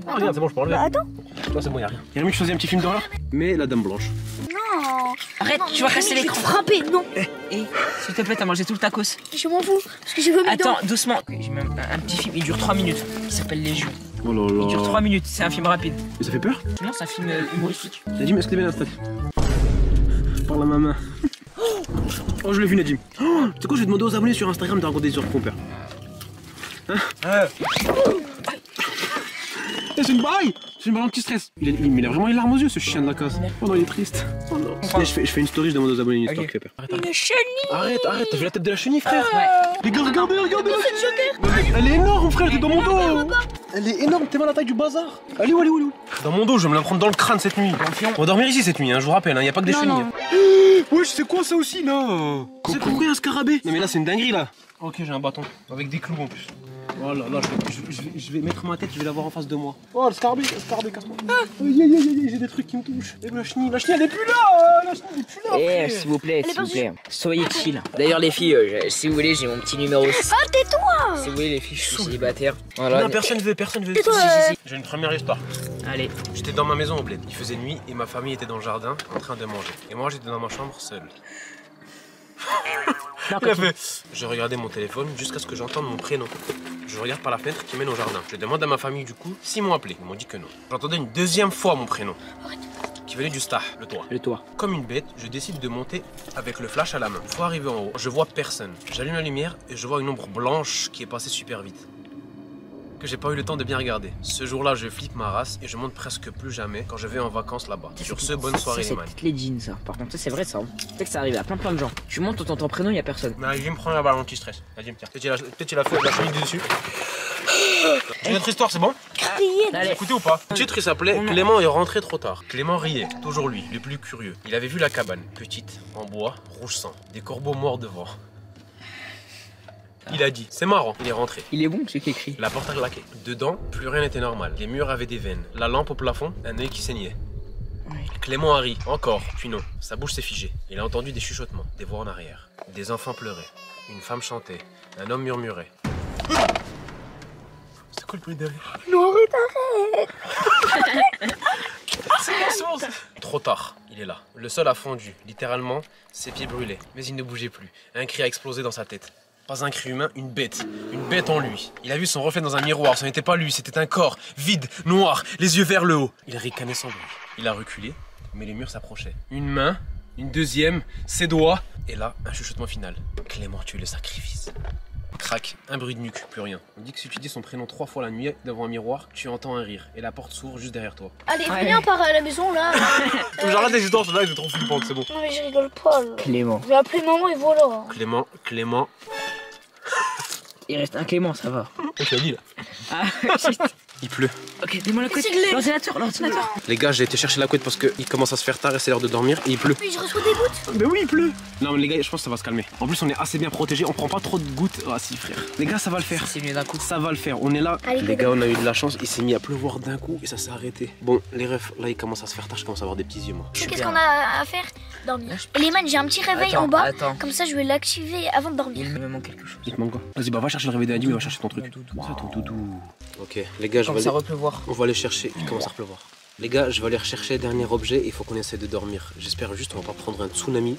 Ah, regarde, c'est bon, je peux enlever. Attends. Toi, c'est bon, y'a rien. Rémi, je choisis un petit film d'horreur. Mais la Dame Blanche. Non. Arrête, Non, tu vas casser je vais te l'écran. frapper, non. Et s'il te plaît, t'as mangé tout le tacos. Je m'en fous, parce que j'ai vomi dedans. Attends, doucement. Ok, j'ai même un petit film, il dure 3 minutes. Il s'appelle Légion. Oh là là. Il dure 3 minutes, c'est un film rapide. Mais ça fait peur? Non, c'est un film humoristique. Nadim, est-ce que t'es bien installé? Par la main. Oh, je l'ai vu, Nadim. Oh, tu sais quoi, je vais demander aux abonnés sur Instagram de raconter des histoires de compère. Hein? Eh, c'est une baille! C'est une balle anti-stress. Il a vraiment les larmes aux yeux, ce chien de la casse. Oh non, il est triste. Oh non. Eh, je fais une story, je demande aux abonnés une histoire Ok. qui fait peur. Une chenille. Arrête, t'as vu la tête de la chenille, frère? Ouais. Les gars, regardez Elle est énorme, frère, t'es dans mon dos. Elle est énorme, t'es mal à la taille du bazar. Allez où, Dans mon dos, je vais me la prendre dans le crâne cette nuit. On va dormir ici cette nuit, hein, je vous rappelle, y a pas que des chenilles. Wesh, c'est quoi ça aussi, là? C'est quoi un scarabée? Non mais là, c'est une dinguerie, là. Ok, j'ai un bâton, avec des clous en plus. Oh là là, je vais mettre ma tête, je vais la voir en face de moi. Oh, le scarabée, casse-moi. J'ai des trucs qui me touchent. Et la chenille, elle est plus là. La chenille, elle est plus là. Eh, s'il vous plaît, soyez chill. D'ailleurs, les filles, si vous voulez, j'ai mon petit numéro. Ah, tais-toi. Si vous voulez, les filles, je suis célibataire. Voilà. Non, personne veut. Tais-toi. Si. J'ai une première histoire. Allez. J'étais dans ma maison au bled. Il faisait nuit et ma famille était dans le jardin en train de manger. Et moi, j'étais dans ma chambre seul. Il a fait. Je regardais mon téléphone jusqu'à ce que j'entende mon prénom. Je regarde par la fenêtre qui mène au jardin. Je demande à ma famille du coup s'ils m'ont appelé. Ils m'ont dit que non. J'entendais une deuxième fois mon prénom. Qui venait du star, le toit. Le toit. Comme une bête, je décide de monter avec le flash à la main. Une fois arrivé en haut, je vois personne. J'allume la lumière et je vois une ombre blanche qui est passée super vite. Que j'ai pas eu le temps de bien regarder. Ce jour-là, je flippe ma race et je monte presque plus jamais quand je vais en vacances là-bas. Sur ce, bonne soirée les man. C'est les jeans, ça. Par contre, ça c'est vrai ça. Tu sais que ça arrive à plein de gens. Tu montes, t'entends ton prénom, y a personne. Mais je vais me prendre la balle anti-stress. Vas-y, tiens. Peut-être il a fait la chemise dessus. C'est notre histoire, c'est bon? Allez. Écoutez ou pas? Le titre il s'appelait Clément est rentré trop tard. Clément riait, toujours lui, le plus curieux. Il avait vu la cabane, petite, en bois, rouge sang, des corbeaux morts devant. Il a dit, c'est marrant, il est rentré. Il est bon ce qui écrit. La porte a claqué. Dedans, plus rien n'était normal. Les murs avaient des veines. La lampe au plafond, un œil qui saignait. Oui. Clément a ri, encore, puis non. Sa bouche s'est figée. Il a entendu des chuchotements, des voix en arrière. Des enfants pleuraient. Une femme chantait. Un homme murmurait. C'est quoi le bruit derrière? Non, arrête. C'est mon sens. Trop tard, il est là. Le sol a fondu, littéralement, ses pieds brûlaient. Mais il ne bougeait plus. Un cri a explosé dans sa tête. Pas un cri humain, une bête en lui. Il a vu son reflet dans un miroir, ce n'était pas lui, c'était un corps, vide, noir, les yeux vers le haut. Il ricanait sans bruit. Il a reculé, mais les murs s'approchaient. Une main, une deuxième, ses doigts, et là, un chuchotement final. Clément, tu es le sacrifice. Crac, un bruit de nuque, plus rien. On dit que si tu dis son prénom 3 fois la nuit devant un miroir, tu entends un rire, et la porte s'ouvre juste derrière toi. Allez, viens par la maison là. J'arrête les histoires, celle-là, elle est trop flippante, c'est bon. Non mais je rigole pas là. Clément. Je vais appeler maman et voilà. Clément, Il reste un Clément, ça va. Tu l'as dit là. Ah, shit. Il pleut. Ok, dis-moi la couette. L'ordinateur. Les gars, j'ai été chercher la couette parce qu'il commence à se faire tard et c'est l'heure de dormir et il pleut. Oui, je reçois des gouttes. Mais oui, il pleut. Non, mais les gars, je pense que ça va se calmer. En plus, on est assez bien protégés, on prend pas trop de gouttes. Ah si, frère. Les gars, ça va le faire. C'est mieux d'un coup. Ça va le faire, on est là. Allez, Les go, gars, on a eu de la chance, il s'est mis à pleuvoir d'un coup et ça s'est arrêté. Bon, les refs, là, il commence à se faire tard, je commence à avoir des petits yeux, moi. Qu'est-ce qu'on a à faire? Dormir. Et les man, j'ai un petit réveil Attends, en bas. attends. Comme ça, je vais l'activer avant de dormir. Il me manque quelque chose. Il te manque quoi? Vas-y, bah va chercher le réveil d'Anadim et va chercher ton truc. Ça, ton doudou. Ok, les gars, je vais Comme ça aller... repleuvoir. On va aller chercher, il commence à pleuvoir. Les gars, je vais aller rechercher dernier objet, il faut qu'on essaie de dormir. J'espère juste qu'on va pas prendre un tsunami.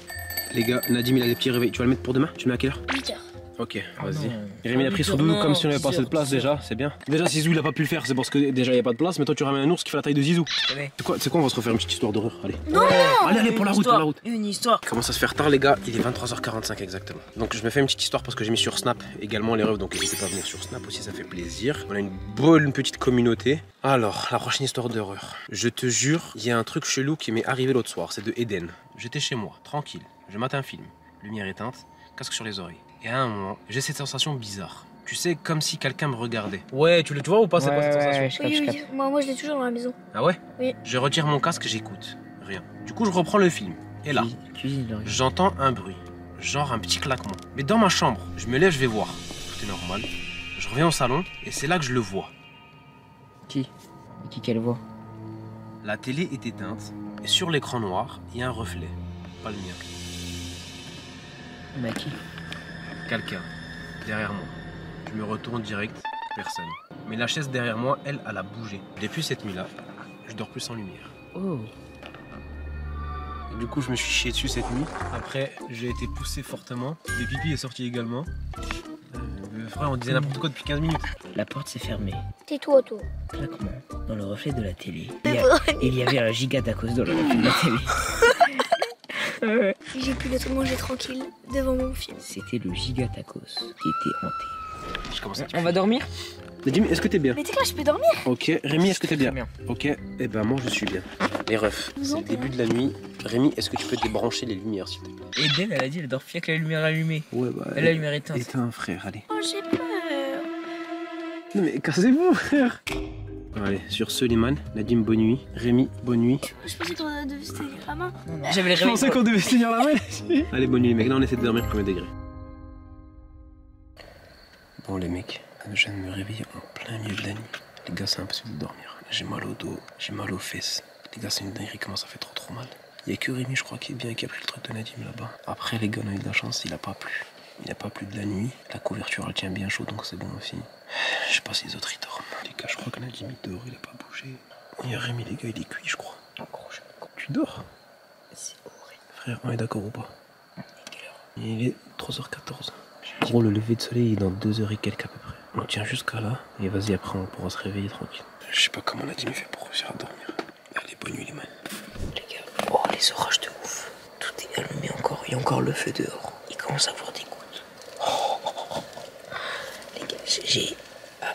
Les gars, Nadim il a des petits réveils, tu vas le mettre pour demain? Tu le mets à quelle heure? 8h. Ok, vas-y. non. Rémi a pris son doudou comme si on avait pas assez de place déjà, c'est bien. Déjà Zizou il a pas pu le faire, c'est parce que déjà il y a pas de place, mais toi tu ramènes un ours qui fait la taille de Zizou. C'est quoi, on va se refaire une petite histoire d'horreur, allez. Non, Allez, pour la route. Une histoire. Il commence à se faire tard les gars, il est 23h45 exactement. Donc je me fais une petite histoire parce que j'ai mis sur Snap également les refs, donc n'hésitez pas à venir sur Snap aussi, ça fait plaisir. On a une bonne petite communauté. Alors, la prochaine histoire d'horreur. Je te jure, il y a un truc chelou qui m'est arrivé l'autre soir, c'est de Eden. J'étais chez moi, tranquille, je mate un film, lumière éteinte, casque sur les oreilles. Et à un moment, j'ai cette sensation bizarre. Tu sais, comme si quelqu'un me regardait. Ouais, tu vois ou pas, c'est quoi cette sensation? Oui, moi je l'ai toujours dans la maison. Ah ouais? Oui. Je retire mon casque, j'écoute. Rien. Du coup, je reprends le film. Et là, j'entends un bruit. Genre un petit claquement. Mais dans ma chambre, je me lève, je vais voir. Tout est normal. Je reviens au salon et c'est là que je le vois. Qui qu'elle voit? La télé est éteinte et sur l'écran noir, il y a un reflet. Pas le mien. Bah qui? Quelqu'un. Derrière moi. Je me retourne direct. Personne. Mais la chaise derrière moi, elle a bougé. Depuis cette nuit-là, je dors plus sans lumière. Oh. Et du coup, je me suis chié dessus cette nuit. Après, j'ai été poussé fortement. Le pipi est sorti également. Frère, on disait n'importe quoi depuis 15 minutes. La porte s'est fermée. Tais-toi, toi. Claquement. Dans le reflet de la télé. Il y avait un giga tacos dans le reflet de la télé. J'ai pu le manger tranquille devant mon film. C'était le giga tacos qui était hanté. Je commence à On va dormir? Nadim, est-ce que t'es bien? Mais t'es là, je peux dormir. Ok, Rémi, est-ce que t'es bien? Bien. Ok, eh ben moi je suis bien. Les refs, c'est le début de la nuit. Rémi, est-ce que tu peux débrancher les lumières s'il te plaît? Eden, elle a dit, elle dort avec la lumière allumée. Ouais, bah. Elle a la lumière éteinte. Éteins, frère, allez. Oh, j'ai peur. Non mais cassez-vous, frère. Allez, sur ce, les man, Nadim, bonne nuit. Rémi, bonne nuit. Je pensais qu'on devait se tenir la main. J'avais les Je pensais qu'on devait se tenir la main. Allez, bonne nuit, les mecs. Là, on essaie de dormir premier degré. Bon, les mecs, je viens de me réveiller en plein milieu de la nuit. Les gars, c'est impossible de dormir. J'ai mal au dos, j'ai mal aux fesses. Les gars, c'est une dinguerie, comment ça fait trop mal. Il y a que Rémi, je crois, qui est bien, qui a pris le truc de Nadim là-bas. Après, les gars, on a eu de la chance, il a pas plu. Il n'a pas plu de la nuit. La couverture, elle tient bien chaud, donc c'est bon aussi. Je sais pas si les autres, ils dorment. Les gars, je crois que Nadim, il dort, il a pas bougé. Il y a Rémi, les gars, il est cuit, je crois. Tu dors? C'est horrible. Frère, on est d'accord ou pas? Il est 3h14. Gros, le lever de soleil est dans 2h et quelques à peu près. On tient jusqu'à là, et vas-y, après, on pourra se réveiller tranquille. Je sais pas comment Nadim fait pour réussir à dormir. Allez, bonne nuit, les man. Les gars, oh, les orages de ouf. Tout est allumé encore, il y a encore le feu dehors. Il commence à avoir des gouttes. Les gars, j'ai...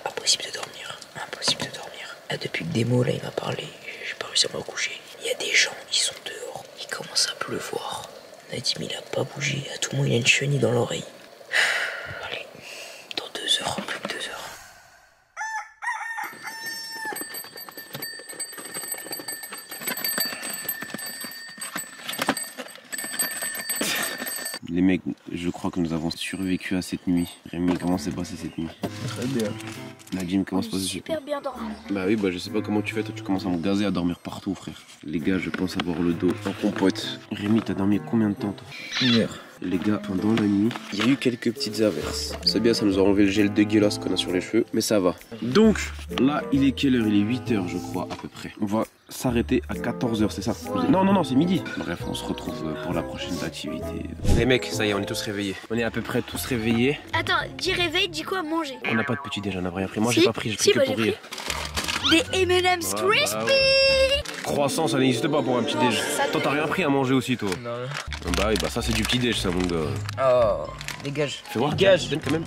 Impossible de dormir. Impossible de dormir. Là, depuis que Demo, là, il m'a parlé, j'ai pas réussi à me recoucher. Il y a des gens, ils sont dehors. Il commence à pleuvoir. Nadim, il a pas bougé. À tout moment, il a une chenille dans l'oreille. Allez, dans 2 heures, plus que 2 heures. Les mecs, je crois que nous avons survécu à cette nuit. Rémi, comment s'est passé cette nuit? Très bien. Nadim, comment se passe cette nuit? Super bien dormi. Bah oui, bah je sais pas comment tu fais, toi tu commences à me gazer à dormir partout, frère. Les gars, je pense avoir le dos en compote. Rémi, t'as dormi combien de temps, toi? 1 heure. Les gars, pendant la nuit, il y a eu quelques petites averses. C'est bien, ça nous a enlevé le gel dégueulasse qu'on a sur les cheveux, mais ça va. Donc, là, il est quelle heure? Il est 8h, je crois, à peu près. On va s'arrêter à 14h, c'est ça? Non, c'est midi. Bref, on se retrouve pour la prochaine activité. Les mecs, ça y est, on est tous réveillés. On est à peu près tous réveillés. Attends, dis réveil, dis quoi manger? On n'a pas de petit déj, on n'a rien pris. Moi, Si, j'ai pas pris, j'ai pris si, que moi, pour j'ai rire. Des M&M's Crispy. Croissant, ça n'existe pas pour un petit déj. ça Toi, t'as rien pris à manger aussi, toi? Non. Bah oui, bah ça, c'est du petit déj, ça, mon gars. Oh, dégage. Fais voir, Dégage. donne quand même.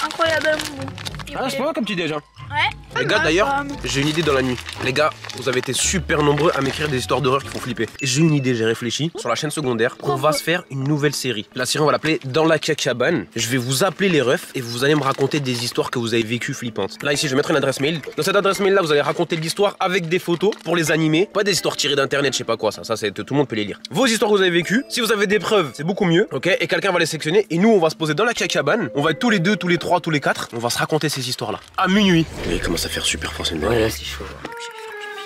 Incroyablement bon. Ah, c'est pas mal comme petit déjà. Ouais. Les gars, d'ailleurs, j'ai une idée dans la nuit. Les gars, vous avez été super nombreux à m'écrire des histoires d'horreur qui font flipper. Et j'ai une idée, j'ai réfléchi sur la chaîne secondaire. On va se faire une nouvelle série. La série, on va l'appeler Dans la cabane. Je vais vous appeler les refs et vous allez me raconter des histoires que vous avez vécues flippantes. Là, ici, je vais mettre une adresse mail. Dans cette adresse mail là, vous allez raconter de l'histoire avec des photos pour les animer. Pas des histoires tirées d'internet, je sais pas quoi, ça c'est tout le monde peut les lire. Vos histoires que vous avez vécues. Si vous avez des preuves, c'est beaucoup mieux, ok? Et quelqu'un va les sélectionner et nous, on va se poser dans la cabane. On va être tous les deux, tous les trois, tous les quatre. On va se raconter ces histoires là à minuit. Et il commence à faire super fort, c'est une Ouais, là, c'est chaud.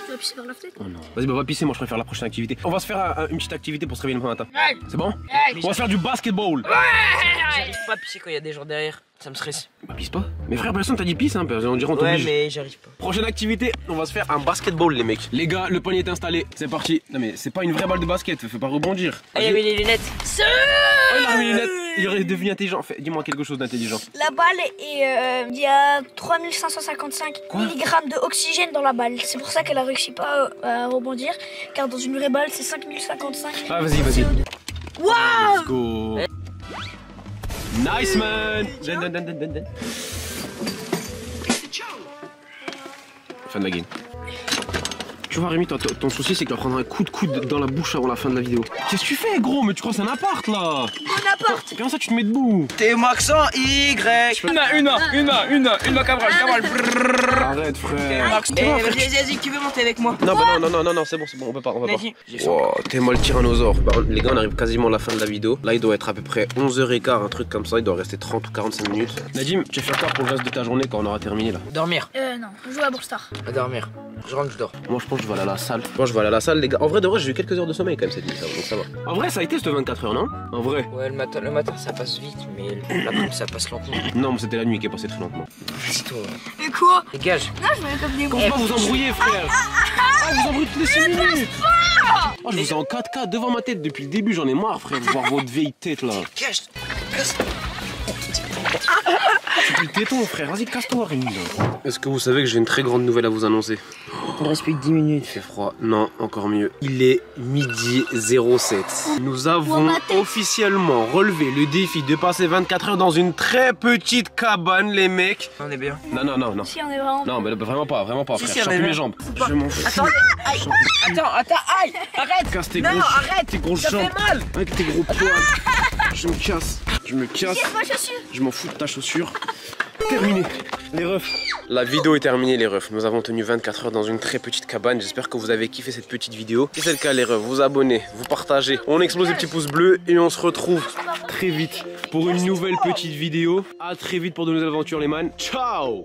Tu vas pisser par la fenêtre? Oh non. Vas-y, bah, on va pisser, moi je préfère la prochaine activité. On va se faire une petite activité pour se réveiller le matin. C'est bon? On va se faire du basketball. J'arrive pas à pisser quand il y a des gens derrière. Ça me stresse. Bah pisse pas. Mais frère, personne t'a dit pisse, hein, on dirait on Ouais, t'oblige. mais j'arrive pas. Prochaine activité, on va se faire un basketball les mecs. Les gars, le panier est installé, c'est parti. Non mais c'est pas une vraie balle de basket, faut pas rebondir. Ah, il y avait les lunettes. Oh, il a remis les lunettes. Il aurait devenu intelligent. Dis-moi quelque chose d'intelligent. La balle est. Il y a 3555 mg d'oxygène dans la balle. C'est pour ça qu'elle a réussi pas à rebondir. Car dans une vraie balle, c'est 5055. Ah, vas-y, vas-y. Waouh! Let's go. Nice man. Dun. Fin de la game. Tu vois Rémi, ton souci c'est qu'il va prendre un coup de coude dans la bouche avant la fin de la vidéo. Qu'est-ce que tu fais gros? Mais tu crois que c'est un appart là? Un appart! Comment ça tu te mets debout? T'es Max en Y. Une Cabral. Arrête frère. Max. Vas-y, qui veut monter avec moi? Non, c'est bon, on peut pas. Vas-y. Wow, t'es mal tyrannosaure. Par contre, les gars, on arrive quasiment à la fin de la vidéo. Là, il doit être à peu près 11h15, un truc comme ça. Il doit rester 30 ou 45 minutes. Nadim, tu vas faire quoi pour le reste de ta journée quand on aura terminé là? Dormir. Non, jouer à Brawlstar. À dormir. Je rentre, je dors. Moi, je pense que je vais aller à la salle. Moi, je vais aller à la salle, les gars. En vrai, de vrai, j'ai eu quelques heures de sommeil quand même cette nuit, donc ça va. En vrai, ça a été cette 24 heures, non? En vrai. Ouais, le matin ça passe vite, mais l'après-midi ça passe lentement. Non, mais c'était la nuit qui est passée très lentement. Vas-y, toi. Et quoi? Dégage. Non, je me comme des Comment pas vous embrouiller, frère? Ah, vous embrouillez toutes les 6 minutes. Oh, je vous ai en 4K devant ma tête depuis le début, j'en ai marre, frère, de voir votre vieille tête là. Cache. Tu peux le téton, frère, vas-y, casse-toi, Rémi. Est-ce que vous savez que j'ai une très grande nouvelle à vous annoncer? Il reste plus que 10 minutes. Il fait froid. Non, encore mieux. Il est midi 07. Nous avons officiellement relevé le défi de passer 24 heures dans une très petite cabane, les mecs. On est bien. Non. Si, on est vraiment. Non, mais vraiment pas, Si, frère. si, Je sens on est plus bien. mes jambes. Je m'en fous. Attends, aïe, arrête. Casse tes Non, grosses, arrête. tes grosses Ça jambes. fait mal. Avec tes gros poils. Je me casse. Ma chaussure. Je m'en fous de ta chaussure. Terminé. Les refs. La vidéo est terminée les refs. Nous avons tenu 24 heures dans une très petite cabane. J'espère que vous avez kiffé cette petite vidéo. Si c'est le cas les refs, vous abonnez, vous partagez. On explose les petits pouces bleus et on se retrouve très vite pour une nouvelle petite vidéo. À très vite pour de nouvelles aventures les man. Ciao.